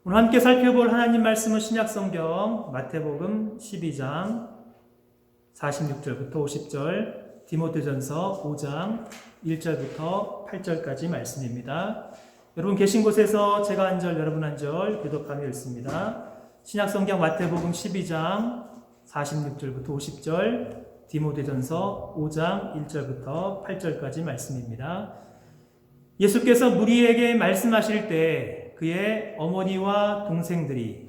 오늘 함께 살펴볼 하나님 말씀은 신약성경 마태복음 12장 46절부터 50절, 디모데전서 5장 1절부터 8절까지 말씀입니다. 여러분 계신 곳에서 제가 한 절, 여러분 한 절 교독하며 읽습니다. 신약성경 마태복음 12장 46절부터 50절, 디모데전서 5장 1절부터 8절까지 말씀입니다. 예수께서 무리에게 말씀하실 때 그의 어머니와 동생들이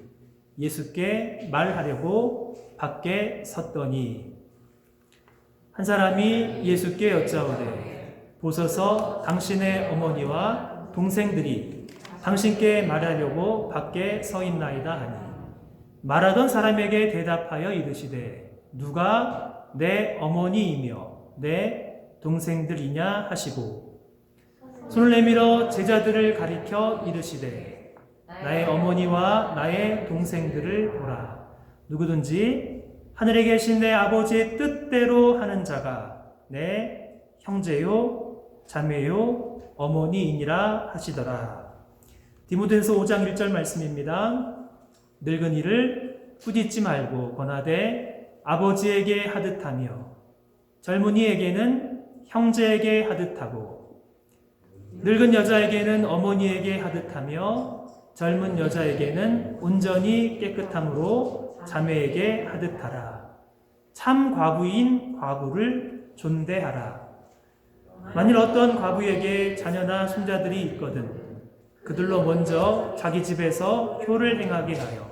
예수께 말하려고 밖에 섰더니 한 사람이 예수께 여짜오되 보소서 당신의 어머니와 동생들이 당신께 말하려고 밖에 서 있나이다 하니 말하던 사람에게 대답하여 이르시되 누가 내 어머니이며 내 동생들이냐 하시고 손을 내밀어 제자들을 가리켜 이르시되 나의 어머니와 나의 동생들을 보라. 누구든지 하늘에 계신 내 아버지의 뜻대로 하는 자가 내 형제요 자매요 어머니이니라 하시더라. 디모데전서 5장 1절 말씀입니다. 늙은이를 꾸짖지 말고 권하되 아버지에게 하듯하며 젊은이에게는 형제에게 하듯하고 늙은 여자에게는 어머니에게 하듯하며 젊은 여자에게는 온전히 깨끗함으로 자매에게 하듯하라. 참 과부인 과부를 존대하라. 만일 어떤 과부에게 자녀나 손자들이 있거든 그들로 먼저 자기 집에서 효를 행하게 하여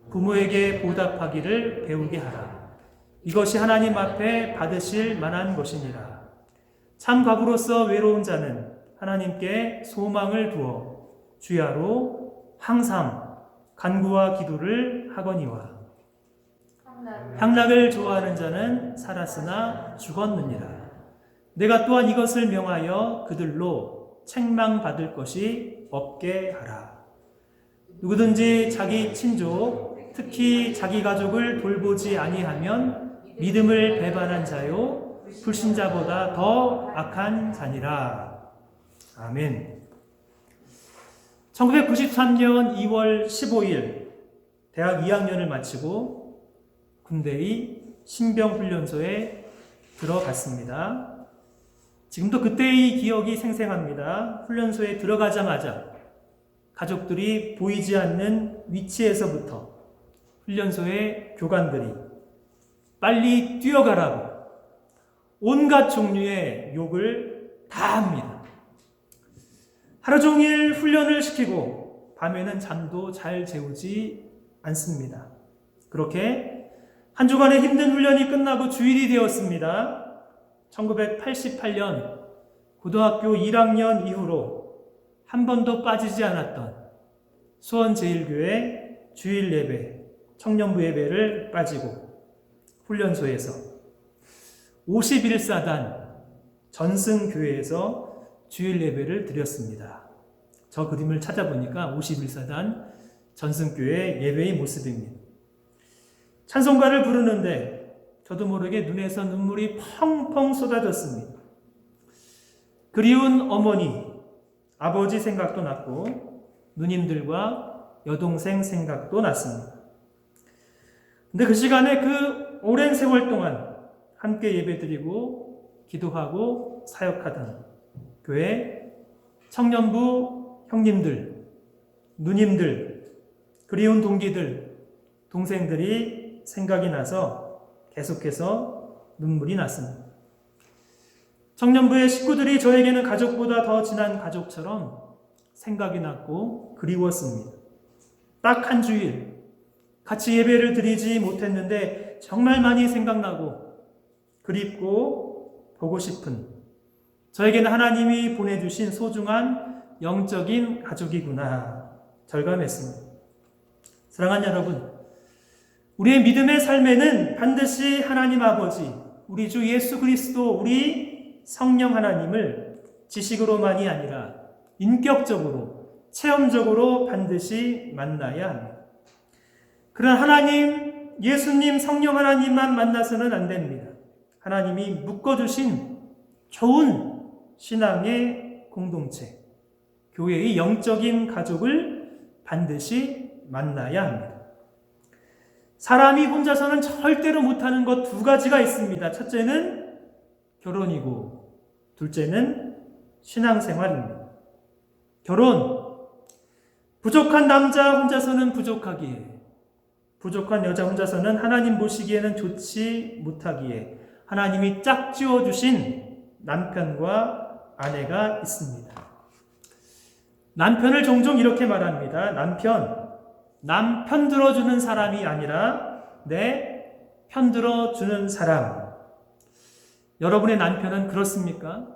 부모에게 보답하기를 배우게 하라. 이것이 하나님 앞에 받으실 만한 것이니라. 참 과부로서 외로운 자는 하나님께 소망을 두어 주야로 항상 간구와 기도를 하거니와 향락을 좋아하는 자는 살았으나 죽었느니라. 내가 또한 이것을 명하여 그들로 책망받을 것이 없게 하라. 누구든지 자기 친족 특히 자기 가족을 돌보지 아니하면 믿음을 배반한 자요 불신자보다 더 악한 자니라. 아멘. 1993년 2월 15일 대학 2학년을 마치고 군대의 신병훈련소에 들어갔습니다. 지금도 그때의 기억이 생생합니다. 훈련소에 들어가자마자 가족들이 보이지 않는 위치에서부터 훈련소의 교관들이 빨리 뛰어가라고 온갖 종류의 욕을 다 합니다. 하루 종일 훈련을 시키고 밤에는 잠도 잘 재우지 않습니다. 그렇게 한 주간의 힘든 훈련이 끝나고 주일이 되었습니다. 1988년 고등학교 1학년 이후로 한 번도 빠지지 않았던 수원제일교회 주일 예배, 청년부 예배를 빠지고 훈련소에서 51사단 전승교회에서 주일 예배를 드렸습니다. 저 그림을 찾아보니까 51사단 전승교회 예배의 모습입니다. 찬송가를 부르는데 저도 모르게 눈에서 눈물이 펑펑 쏟아졌습니다. 그리운 어머니, 아버지 생각도 났고 누님들과 여동생 생각도 났습니다. 근데 그 시간에 그 오랜 세월 동안 함께 예배드리고 기도하고 사역하던 교회 청년부 형님들, 누님들, 그리운 동기들, 동생들이 생각이 나서 계속해서 눈물이 났습니다. 청년부의 식구들이 저에게는 가족보다 더 친한 가족처럼 생각이 났고 그리웠습니다. 딱 한 주일 같이 예배를 드리지 못했는데 정말 많이 생각나고 그립고 보고 싶은 저에게는 하나님이 보내주신 소중한 영적인 가족이구나 절감했습니다. 사랑하는 여러분, 우리의 믿음의 삶에는 반드시 하나님 아버지, 우리 주 예수 그리스도, 우리 성령 하나님을 지식으로만이 아니라 인격적으로, 체험적으로 반드시 만나야 합니다. 그러나 하나님, 예수님, 성령 하나님만 만나서는 안 됩니다. 하나님이 묶어주신 좋은 신앙의 공동체, 교회의 영적인 가족을 반드시 만나야 합니다. 사람이 혼자서는 절대로 못하는 것 두 가지가 있습니다. 첫째는 결혼이고 둘째는 신앙생활입니다. 결혼, 부족한 남자 혼자서는 부족하기에, 부족한 여자 혼자서는 하나님 보시기에는 좋지 못하기에 하나님이 짝지어 주신 남편과 아내가 있습니다. 남편을 종종 이렇게 말합니다. 남 편들어주는 사람이 아니라 내 편들어주는 사람. 여러분의 남편은 그렇습니까?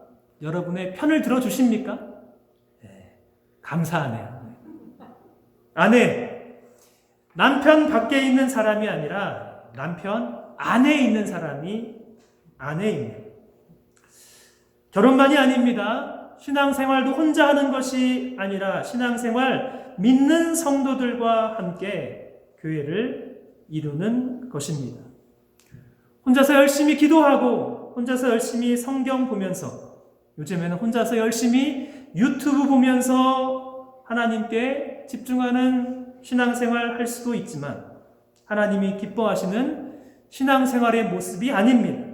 여러분의 편을 들어주십니까? 네, 감사하네요. 아내, 남편 밖에 있는 사람이 아니라 남편 안에 있는 사람이 아내입니다. 결혼만이 아닙니다. 신앙생활도 혼자 하는 것이 아니라 신앙생활 믿는 성도들과 함께 교회를 이루는 것입니다. 혼자서 열심히 기도하고 혼자서 열심히 성경 보면서 요즘에는 혼자서 열심히 유튜브 보면서 하나님께 집중하는 신앙생활 할 수도 있지만 하나님이 기뻐하시는 신앙생활의 모습이 아닙니다.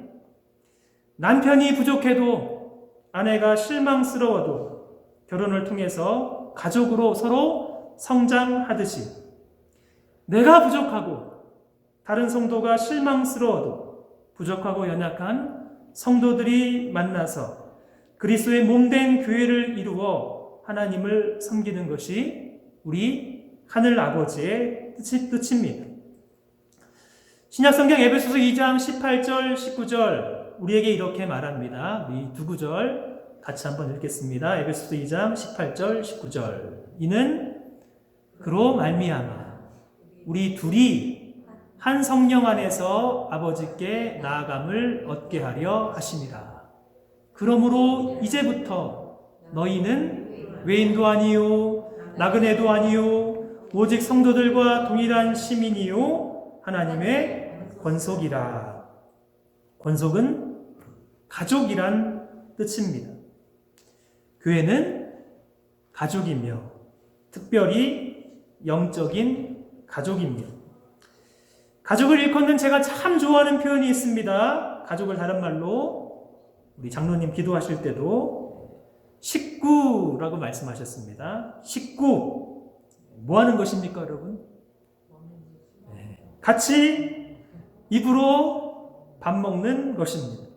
남편이 부족해도 아내가 실망스러워도 결혼을 통해서 가족으로 서로 성장하듯이 내가 부족하고 다른 성도가 실망스러워도 부족하고 연약한 성도들이 만나서 그리스도의 몸된 교회를 이루어 하나님을 섬기는 것이 우리 하늘 아버지의 뜻입니다. 신약성경 에베소서 2장 18절 19절 우리에게 이렇게 말합니다. 우리 두 구절 같이 한번 읽겠습니다. 에베소서 2장 18절 19절 이는 그로 말미암아 우리 둘이 한 성령 안에서 아버지께 나아감을 얻게 하려 하심이라. 그러므로 이제부터 너희는 외인도 아니요 나그네도 아니요 오직 성도들과 동일한 시민이요 하나님의 권속이라. 권속은 가족이란 뜻입니다. 교회는 가족이며 특별히 영적인 가족입니다. 가족을 일컫는 제가 참 좋아하는 표현이 있습니다. 가족을 다른 말로 우리 장로님 기도하실 때도 식구라고 말씀하셨습니다. 식구 뭐 하는 것입니까, 여러분? 같이 입으로 밥 먹는 것입니다.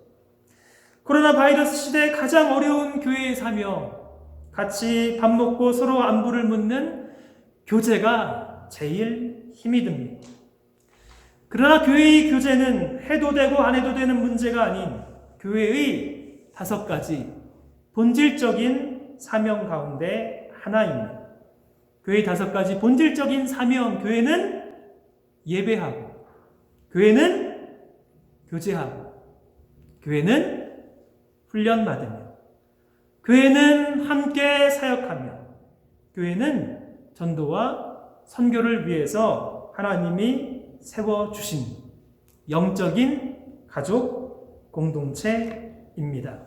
코로나 바이러스 시대에 가장 어려운 교회의 사명, 같이 밥 먹고 서로 안부를 묻는 교제가 제일 힘이 듭니다. 그러나 교회의 교제는 해도 되고 안 해도 되는 문제가 아닌 교회의 5가지 본질적인 사명 가운데 하나입니다. 교회의 5가지 본질적인 사명, 교회는 예배하고, 교회는 교제하고, 교회는 훈련받으며, 교회는 함께 사역하며, 교회는 전도와 선교를 위해서 하나님이 세워주신 영적인 가족 공동체입니다.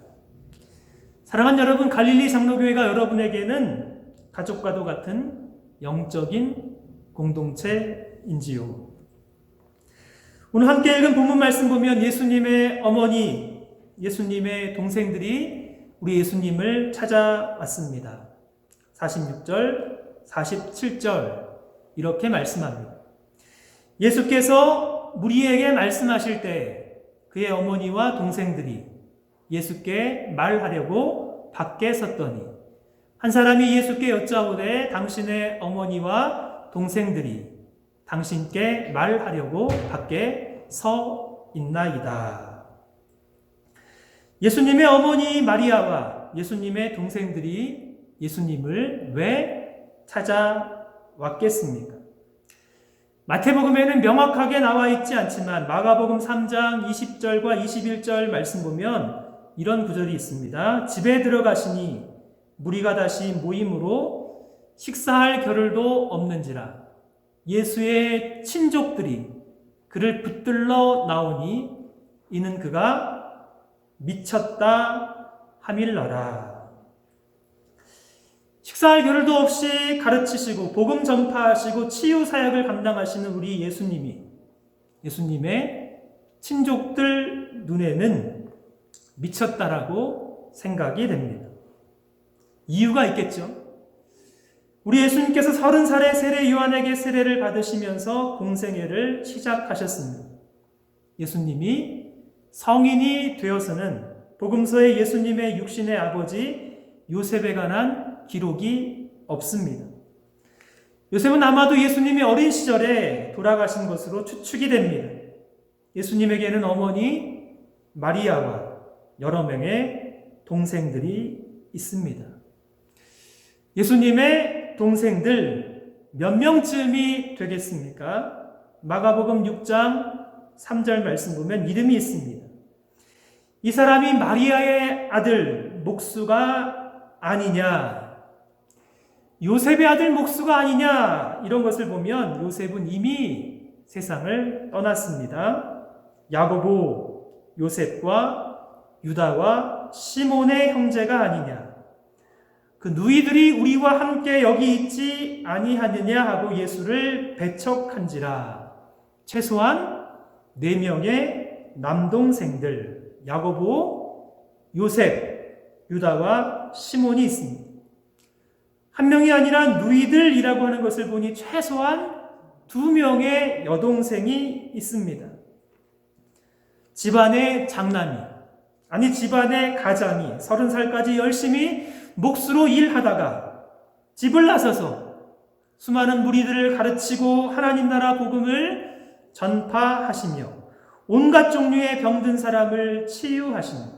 사랑하는 여러분, 갈릴리 장로교회가 여러분에게는 가족과도 같은 영적인 공동체인지요? 오늘 함께 읽은 본문 말씀 보면 예수님의 어머니, 예수님의 동생들이 우리 예수님을 찾아왔습니다. 46절, 47절 이렇게 말씀합니다. 예수께서 무리에게 말씀하실 때 그의 어머니와 동생들이 예수께 말하려고 밖에 섰더니 한 사람이 예수께 여짜오되 당신의 어머니와 동생들이 당신께 말하려고 밖에 서 있나이다. 예수님의 어머니 마리아와 예수님의 동생들이 예수님을 왜 찾아왔겠습니까? 마태복음에는 명확하게 나와 있지 않지만 마가복음 3장 20절과 21절 말씀 보면 이런 구절이 있습니다. 집에 들어가시니 무리가 다시 모임으로 식사할 겨를도 없는지라 예수의 친족들이 그를 붙들러 나오니 이는 그가 미쳤다 함일러라. 식사할 겨를도 없이 가르치시고 복음 전파하시고 치유 사역을 감당하시는 우리 예수님의 친족들 눈에는 미쳤다라고 생각이 됩니다. 이유가 있겠죠. 우리 예수님께서 30살에 세례 요한에게 세례를 받으시면서 공생애를 시작하셨습니다. 예수님이 성인이 되어서는 복음서에 예수님의 육신의 아버지 요셉에 관한 기록이 없습니다. 요셉은 아마도 예수님이 어린 시절에 돌아가신 것으로 추측이 됩니다. 예수님에게는 어머니 마리아와 여러 명의 동생들이 있습니다. 예수님의 동생들 몇 명쯤이 되겠습니까? 마가복음 6장 3절 말씀 보면 이름이 있습니다. 이 사람이 마리아의 아들 목수가 아니냐, 요셉의 아들 목수가 아니냐, 이런 것을 보면 요셉은 이미 세상을 떠났습니다. 야고보, 요셉과 유다와 시몬의 형제가 아니냐, 그 누이들이 우리와 함께 여기 있지 아니하느냐 하고 예수를 배척한지라. 최소한 4명의 남동생들 야고보, 요셉, 유다와 시몬이 있습니다. 한 명이 아니라 누이들이라고 하는 것을 보니 최소한 2명의 여동생이 있습니다. 집안의 장남이, 아니 집안의 가장이 30살까지 열심히 목수로 일하다가 집을 나서서 수많은 무리들을 가르치고 하나님 나라 복음을 전파하시며 온갖 종류의 병든 사람을 치유하시며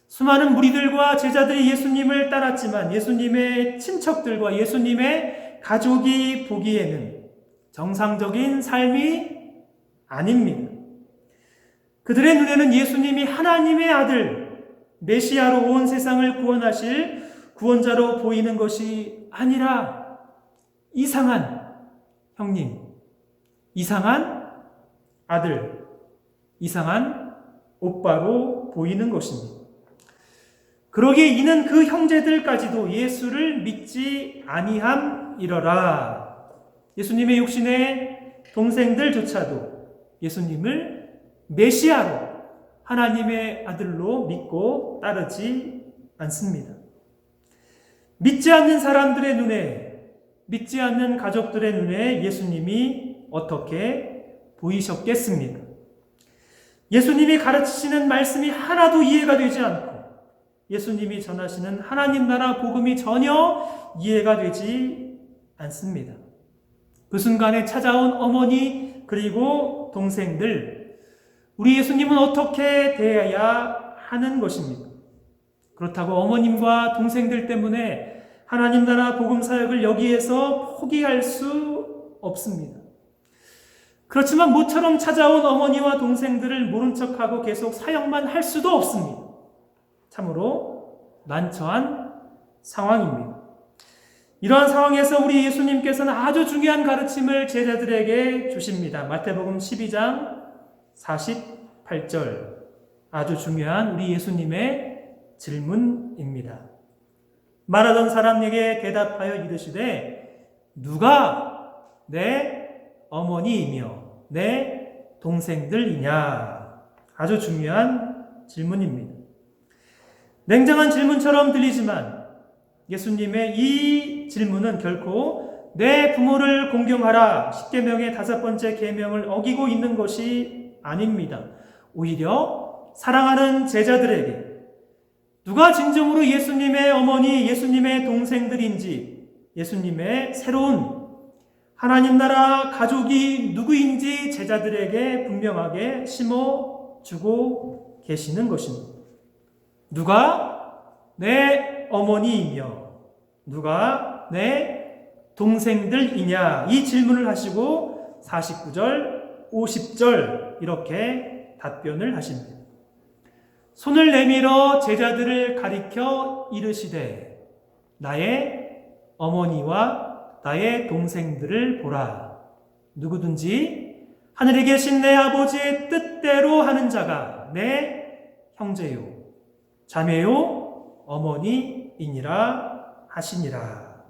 수많은 무리들과 제자들이 예수님을 따랐지만 예수님의 친척들과 예수님의 가족이 보기에는 정상적인 삶이 아닙니다. 그들의 눈에는 예수님이 하나님의 아들 메시아로 온 세상을 구원하실 구원자로 보이는 것이 아니라 이상한 형님, 이상한 아들, 이상한 오빠로 보이는 것입니다. 그러기에 이는 그 형제들까지도 예수를 믿지 아니함이러라. 예수님의 육신의 동생들조차도 예수님을 메시아로 하나님의 아들로 믿고 따르지 않습니다. 믿지 않는 사람들의 눈에, 믿지 않는 가족들의 눈에 예수님이 어떻게 보이셨겠습니까? 예수님이 가르치시는 말씀이 하나도 이해가 되지 않고 예수님이 전하시는 하나님 나라 복음이 전혀 이해가 되지 않습니다. 그 순간에 찾아온 어머니 그리고 동생들, 우리 예수님은 어떻게 대해야 하는 것입니까? 그렇다고 어머님과 동생들 때문에 하나님 나라 복음 사역을 여기에서 포기할 수 없습니다. 그렇지만 모처럼 찾아온 어머니와 동생들을 모른 척하고 계속 사역만 할 수도 없습니다. 참으로 난처한 상황입니다. 이러한 상황에서 우리 예수님께서는 아주 중요한 가르침을 제자들에게 주십니다. 마태복음 12장 48절, 아주 중요한 우리 예수님의 질문입니다. 말하던 사람에게 대답하여 이르시되 누가 내 어머니이며 내 동생들이냐. 아주 중요한 질문입니다. 냉정한 질문처럼 들리지만 예수님의 이 질문은 결코 내 부모를 공경하라 10계명의 5번째 계명을 어기고 있는 것이 아닙니다. 오히려 사랑하는 제자들에게 누가 진정으로 예수님의 어머니, 예수님의 동생들인지, 예수님의 새로운 하나님 나라 가족이 누구인지 제자들에게 분명하게 심어주고 계시는 것입니다. 누가 내 어머니이며 누가 내 동생들이냐, 이 질문을 하시고 49절, 50절 이렇게 답변을 하십니다. 손을 내밀어 제자들을 가리켜 이르시되 나의 어머니와 나의 동생들을 보라. 누구든지 하늘에 계신 내 아버지의 뜻대로 하는 자가 내 형제요 자매요 어머니이니라 하시니라.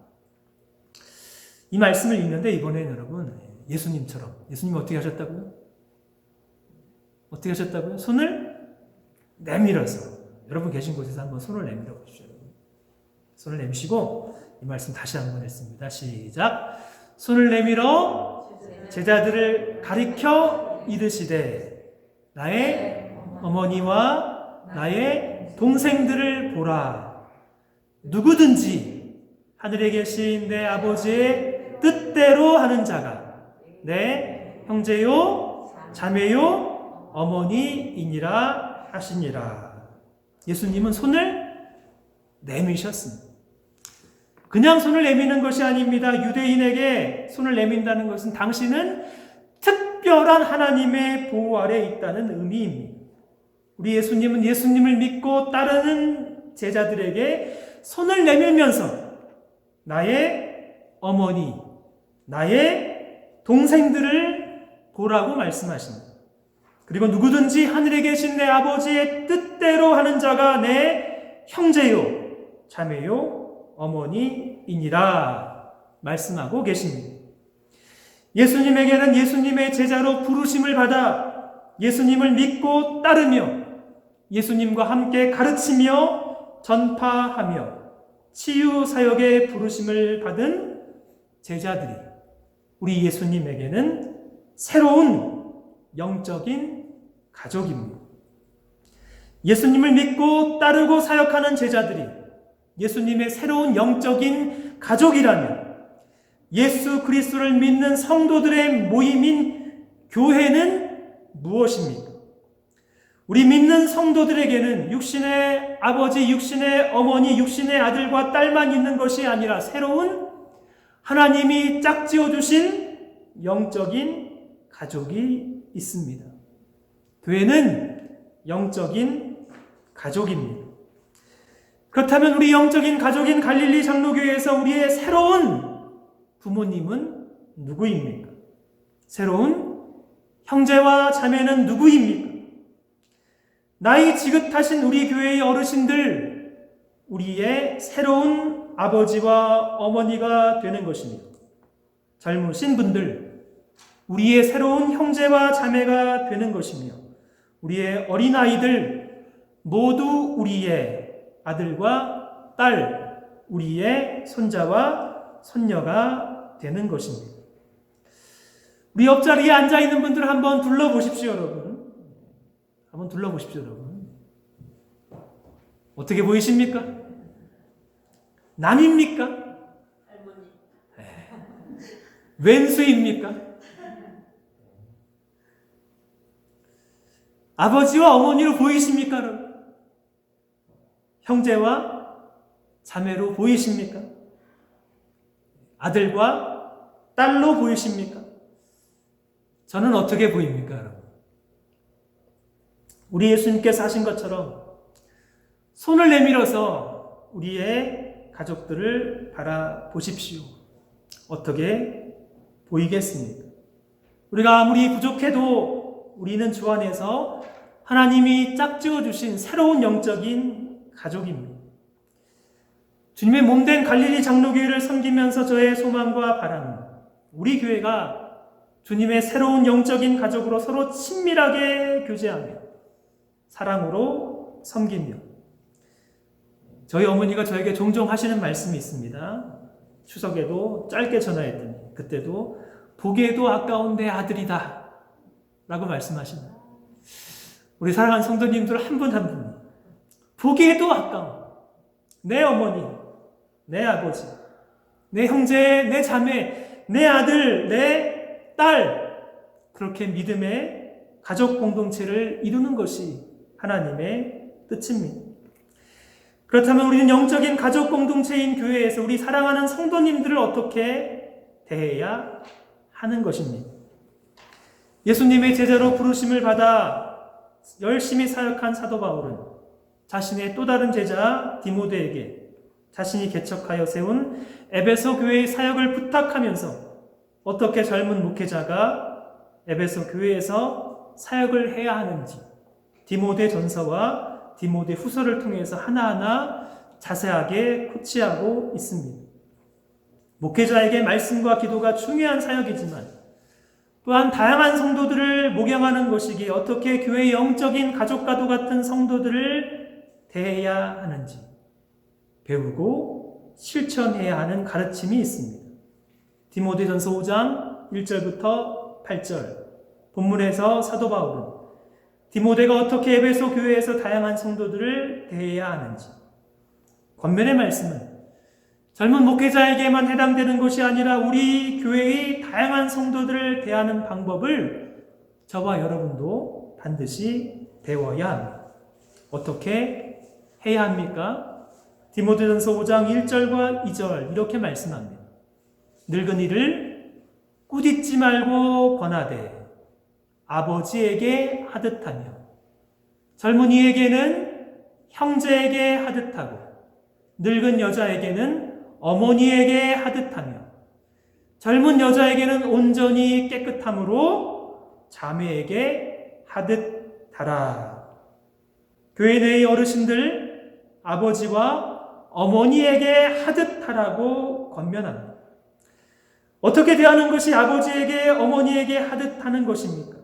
이 말씀을 읽는데 이번에는 여러분 예수님처럼, 예수님 어떻게 하셨다고요? 어떻게 하셨다고요? 손을 내밀어서, 여러분 계신 곳에서 한번 손을 내밀어 보십시오. 손을 내미시고 이 말씀 다시 한번 했습니다. 시작. 손을 내밀어 제자들을 가리켜 이르시되 나의 어머니와 나의 동생들을 보라. 누구든지 하늘에 계신 내 아버지의 뜻대로 하는 자가 내 형제요 자매요 어머니이니라 하시니라. 예수님은 손을 내미셨습니다. 그냥 손을 내미는 것이 아닙니다. 유대인에게 손을 내민다는 것은 당신은 특별한 하나님의 보호 아래 있다는 의미입니다. 우리 예수님은 예수님을 믿고 따르는 제자들에게 손을 내밀면서 나의 어머니, 나의 동생들을 보라고 말씀하십니다. 그리고 누구든지 하늘에 계신 내 아버지의 뜻대로 하는 자가 내 형제요, 자매요, 어머니이니라 말씀하고 계십니다. 예수님에게는 예수님의 제자로 부르심을 받아 예수님을 믿고 따르며 예수님과 함께 가르치며 전파하며 치유 사역의 부르심을 받은 제자들이 우리 예수님에게는 새로운 영적인 가족입니다. 예수님을 믿고 따르고 사역하는 제자들이 예수님의 새로운 영적인 가족이라면 예수 그리스도를 믿는 성도들의 모임인 교회는 무엇입니까? 우리 믿는 성도들에게는 육신의 아버지, 육신의 어머니, 육신의 아들과 딸만 있는 것이 아니라 새로운 하나님이 짝지어 주신 영적인 가족이 있습니다. 교회는 영적인 가족입니다. 그렇다면 우리 영적인 가족인 갈릴리 장로교회에서 우리의 새로운 부모님은 누구입니까? 새로운 형제와 자매는 누구입니까? 나이 지긋하신 우리 교회의 어르신들, 우리의 새로운 아버지와 어머니가 되는 것입니다. 젊으신 분들, 우리의 새로운 형제와 자매가 되는 것이며 우리의 어린아이들 모두 우리의 아들과 딸, 우리의 손자와 손녀가 되는 것입니다. 우리 옆자리에 앉아있는 분들 한번 둘러보십시오, 여러분. 한번 둘러보십시오, 여러분. 어떻게 보이십니까? 남입니까? 할머니. 왼수입니까? 아버지와 어머니로 보이십니까, 여러분? 형제와 자매로 보이십니까? 아들과 딸로 보이십니까? 저는 어떻게 보입니까, 여러분? 우리 예수님께서 하신 것처럼 손을 내밀어서 우리의 가족들을 바라보십시오. 어떻게 보이겠습니까? 우리가 아무리 부족해도 우리는 주 안에서 하나님이 짝지어 주신 새로운 영적인 가족입니다. 주님의 몸된 갈릴리 장로교회를 섬기면서 저의 소망과 바람은 우리 교회가 주님의 새로운 영적인 가족으로 서로 친밀하게 교제하며 사랑으로 섬기며, 저희 어머니가 저에게 종종 하시는 말씀이 있습니다. 추석에도 짧게 전화했더니 그때도 보기에도 아까운 내 아들이다 라고 말씀하십니다. 우리 사랑하는 성도님들 한 분 한 분이 보기에도 아까운 내 어머니, 내 아버지, 내 형제, 내 자매, 내 아들, 내 딸, 그렇게 믿음의 가족 공동체를 이루는 것이 하나님의 뜻입니다. 그렇다면 우리는 영적인 가족 공동체인 교회에서 우리 사랑하는 성도님들을 어떻게 대해야 하는 것입니까? 예수님의 제자로 부르심을 받아 열심히 사역한 사도 바울은 자신의 또 다른 제자 디모데에게 자신이 개척하여 세운 에베소 교회의 사역을 부탁하면서 어떻게 젊은 목회자가 에베소 교회에서 사역을 해야 하는지 디모데 전서와 디모데 후서를 통해서 하나하나 자세하게 코치하고 있습니다. 목회자에게 말씀과 기도가 중요한 사역이지만 또한 다양한 성도들을 목양하는 것이기에 어떻게 교회의 영적인 가족과도 같은 성도들을 대해야 하는지 배우고 실천해야 하는 가르침이 있습니다. 디모데전서 5장 1절부터 8절 본문에서 사도 바울은 디모데가 어떻게 에베소 교회에서 다양한 성도들을 대해야 하는지, 권면의 말씀은 젊은 목회자에게만 해당되는 것이 아니라 우리 교회의 다양한 성도들을 대하는 방법을 저와 여러분도 반드시 배워야 합니다. 어떻게 해야 합니까? 디모데전서 5장 1절과 2절 이렇게 말씀합니다. 늙은이를 꾸짖지 말고 권하되 아버지에게 하듯하며 젊은이에게는 형제에게 하듯하고 늙은 여자에게는 어머니에게 하듯하며 젊은 여자에게는 온전히 깨끗함으로 자매에게 하듯하라. 교회 내의 어르신들 아버지와 어머니에게 하듯하라고 권면합니다. 어떻게 대하는 것이 아버지에게 어머니에게 하듯하는 것입니까?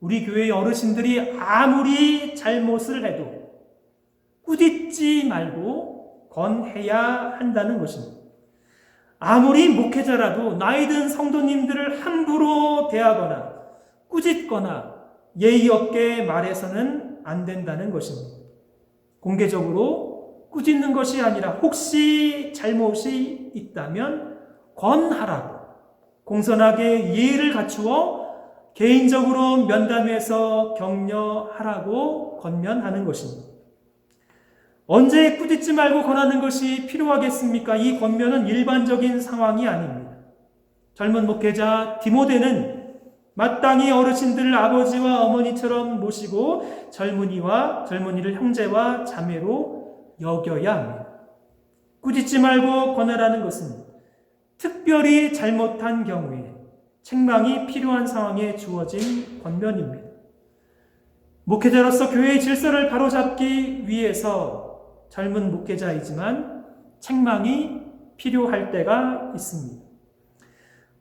우리 교회의 어르신들이 아무리 잘못을 해도 꾸짖지 말고 권해야 한다는 것입니다. 아무리 목회자라도 나이 든 성도님들을 함부로 대하거나 꾸짖거나 예의 없게 말해서는 안 된다는 것입니다. 공개적으로 꾸짖는 것이 아니라 혹시 잘못이 있다면 권하라고 공손하게 예의를 갖추어 개인적으로 면담해서 격려하라고 권면하는 것입니다. 언제 꾸짖지 말고 권하는 것이 필요하겠습니까? 이 권면은 일반적인 상황이 아닙니다. 젊은 목회자 디모데는 마땅히 어르신들을 아버지와 어머니처럼 모시고 젊은이를 형제와 자매로 여겨야 합니다. 꾸짖지 말고 권하라는 것은 특별히 잘못한 경우에 책망이 필요한 상황에 주어진 권면입니다. 목회자로서 교회의 질서를 바로잡기 위해서 젊은 목회자이지만 책망이 필요할 때가 있습니다.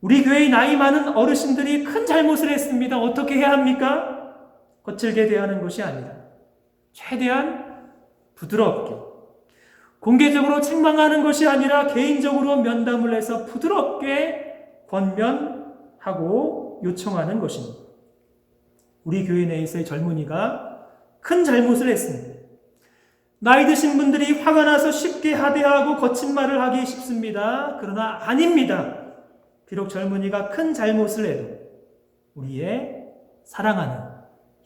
우리 교회의 나이 많은 어르신들이 큰 잘못을 했습니다. 어떻게 해야 합니까? 거칠게 대하는 것이 아니라 최대한 부드럽게, 공개적으로 책망하는 것이 아니라 개인적으로 면담을 해서 부드럽게 권면하고 요청하는 것입니다. 우리 교회 내에서의 젊은이가 큰 잘못을 했습니다. 나이 드신 분들이 화가 나서 쉽게 하대하고 거친 말을 하기 쉽습니다. 그러나 아닙니다. 비록 젊은이가 큰 잘못을 해도 우리의 사랑하는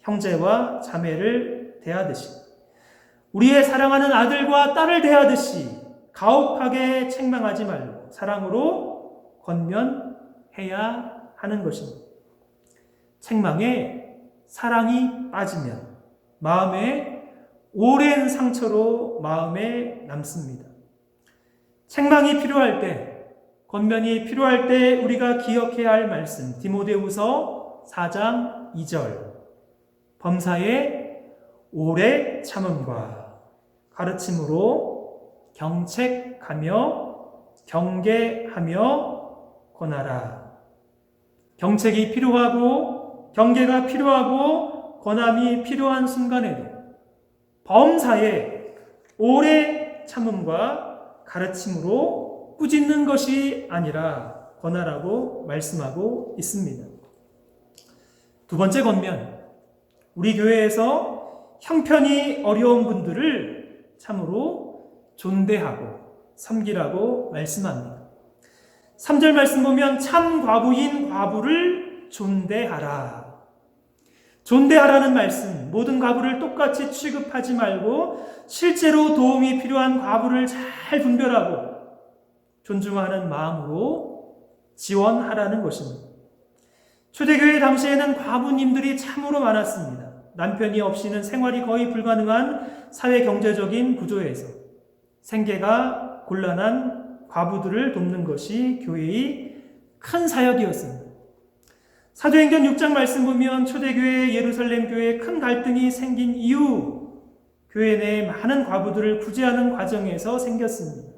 형제와 자매를 대하듯이, 우리의 사랑하는 아들과 딸을 대하듯이 가혹하게 책망하지 말고 사랑으로 권면해야 하는 것입니다. 책망에 사랑이 빠지면 마음에 오랜 상처로 마음에 남습니다. 책망이 필요할 때, 권면이 필요할 때 우리가 기억해야 할 말씀, 디모데후서 4장 2절, 범사에 오래 참음과 가르침으로 경책하며 경계하며 권하라. 경책이 필요하고 경계가 필요하고 권함이 필요한 순간에도 범사에 오래 참음과 가르침으로 꾸짖는 것이 아니라 권하라고 말씀하고 있습니다. 두 번째 권면, 우리 교회에서 형편이 어려운 분들을 참으로 존대하고 섬기라고 말씀합니다. 3절 말씀 보면 참 과부인 과부를 존대하라. 존대하라는 말씀, 모든 과부를 똑같이 취급하지 말고 실제로 도움이 필요한 과부를 잘 분별하고 존중하는 마음으로 지원하라는 것입니다. 초대교회 당시에는 과부님들이 참으로 많았습니다. 남편이 없이는 생활이 거의 불가능한 사회 경제적인 구조에서 생계가 곤란한 과부들을 돕는 것이 교회의 큰 사역이었습니다. 사도행전 6장 말씀 보면 초대교회 예루살렘 교회에 큰 갈등이 생긴 이유, 교회 내에 많은 과부들을 구제하는 과정에서 생겼습니다.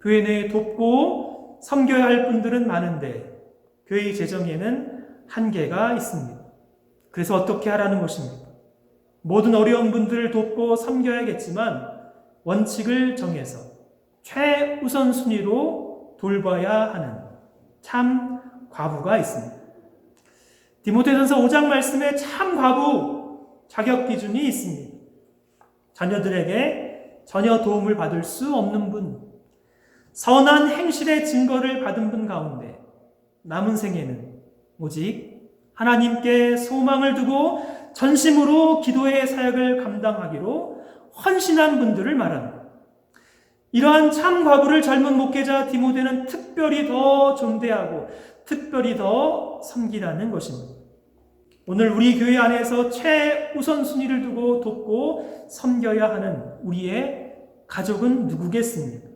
교회 내에 돕고 섬겨야 할 분들은 많은데 교회의 재정에는 한계가 있습니다. 그래서 어떻게 하라는 것입니까? 모든 어려운 분들을 돕고 섬겨야겠지만 원칙을 정해서 최우선순위로 돌봐야 하는 참 과부가 있습니다. 디모데전서 5장 말씀에 참 과부 자격 기준이 있습니다. 자녀들에게 전혀 도움을 받을 수 없는 분, 선한 행실의 증거를 받은 분 가운데 남은 생애는 오직 하나님께 소망을 두고 전심으로 기도의 사역을 감당하기로 헌신한 분들을 말합니다. 이러한 참 과부를 젊은 목회자 디모데는 특별히 더 존대하고 특별히 더 섬기라는 것입니다. 오늘 우리 교회 안에서 최우선순위를 두고 돕고 섬겨야 하는 우리의 가족은 누구겠습니까?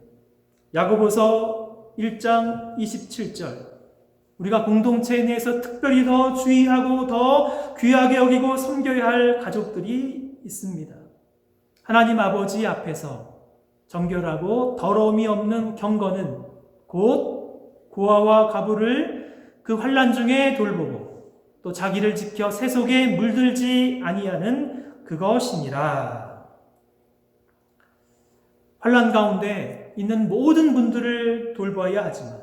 야고보서 1장 27절, 우리가 공동체 내에서 특별히 더 주의하고 더 귀하게 여기고 섬겨야 할 가족들이 있습니다. 하나님 아버지 앞에서 정결하고 더러움이 없는 경건은 곧 고아와 과부를 그 환난 중에 돌보고 또 자기를 지켜 새 속에 물들지 아니하는 그것이니라. 환난 가운데 있는 모든 분들을 돌봐야 하지만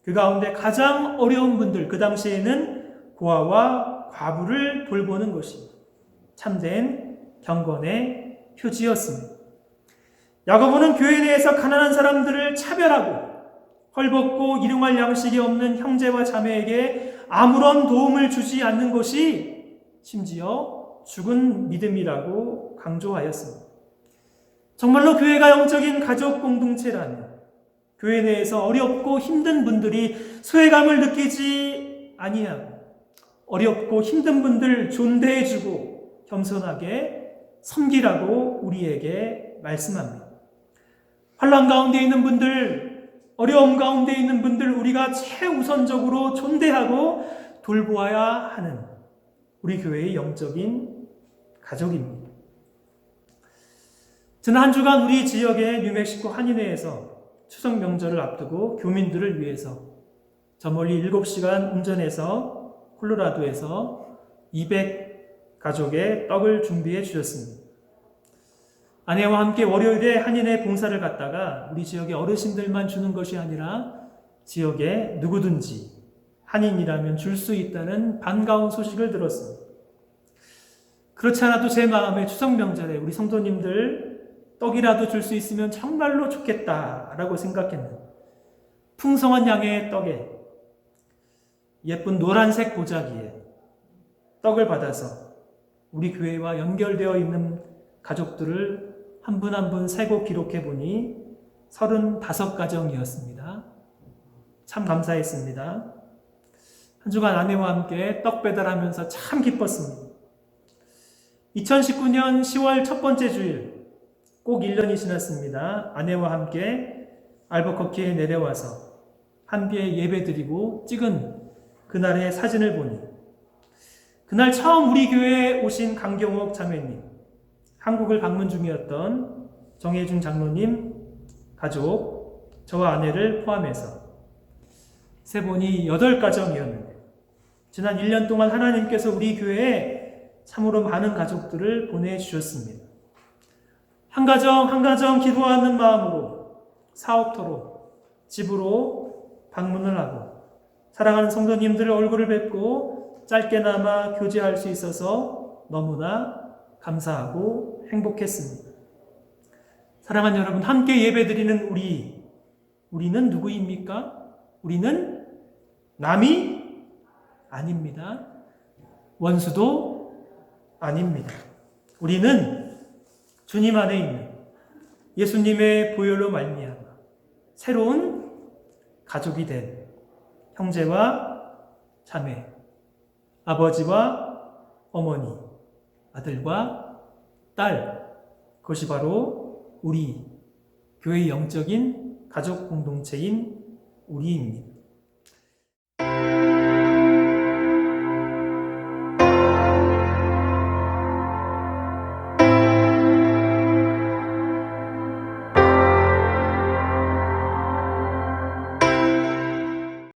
그 가운데 가장 어려운 분들, 그 당시에는 고아와 과부를 돌보는 것이 참된 경건의 표지였습니다. 야고보는 교회 내에서 가난한 사람들을 차별하고 헐벗고 일용할 양식이 없는 형제와 자매에게 아무런 도움을 주지 않는 것이 심지어 죽은 믿음이라고 강조하였습니다. 정말로 교회가 영적인 가족 공동체라면 교회 내에서 어렵고 힘든 분들이 소외감을 느끼지 아니하고 어렵고 힘든 분들 존대해주고 겸손하게 섬기라고 우리에게 말씀합니다. 환난 가운데 있는 분들, 어려움 가운데 있는 분들 우리가 최우선적으로 존대하고 돌보아야 하는 우리 교회의 영적인 가족입니다. 지난 한 주간 우리 지역의 뉴멕시코 한인회에서 추석 명절을 앞두고 교민들을 위해서 저 멀리 7시간 운전해서 콜로라도에서 200 가족의 떡을 준비해 주셨습니다. 아내와 함께 월요일에 한인회 봉사를 갔다가 우리 지역의 어르신들만 주는 것이 아니라 지역에 누구든지 한인이라면 줄 수 있다는 반가운 소식을 들었습니다. 그렇지 않아도 제 마음에 추석 명절에 우리 성도님들 떡이라도 줄 수 있으면 정말로 좋겠다라고 생각했는데 풍성한 양의 떡에 예쁜 노란색 보자기에 떡을 받아서 우리 교회와 연결되어 있는 가족들을 한 분 한 분 세고 기록해 보니 35가정이었습니다. 참 감사했습니다. 한 주간 아내와 함께 떡 배달하면서 참 기뻤습니다. 2019년 10월 첫 번째 주일, 꼭 1년이 지났습니다. 아내와 함께 알버커키에 내려와서 함께 예배드리고 찍은 그날의 사진을 보니 그날 처음 우리 교회에 오신 강경옥 자매님, 한국을 방문 중이었던 정혜중 장로님 가족, 저와 아내를 포함해서 세 분이 8가정이었는데 지난 1년 동안 하나님께서 우리 교회에 참으로 많은 가족들을 보내주셨습니다. 한 가정 한 가정 기도하는 마음으로 사업터로 집으로 방문을 하고 사랑하는 성도님들의 얼굴을 뵙고 짧게나마 교제할 수 있어서 너무나 감사하고 행복했습니다. 사랑하는 여러분, 함께 예배드리는 우리는 누구입니까? 우리는 남이 아닙니다. 원수도 아닙니다. 우리는 주님 안에 있는 예수님의 보혈로 말미암아 새로운 가족이 된 형제와 자매, 아버지와 어머니, 아들과 딸, 그것이 바로 우리 교회의 영적인 가족 공동체인 우리입니다.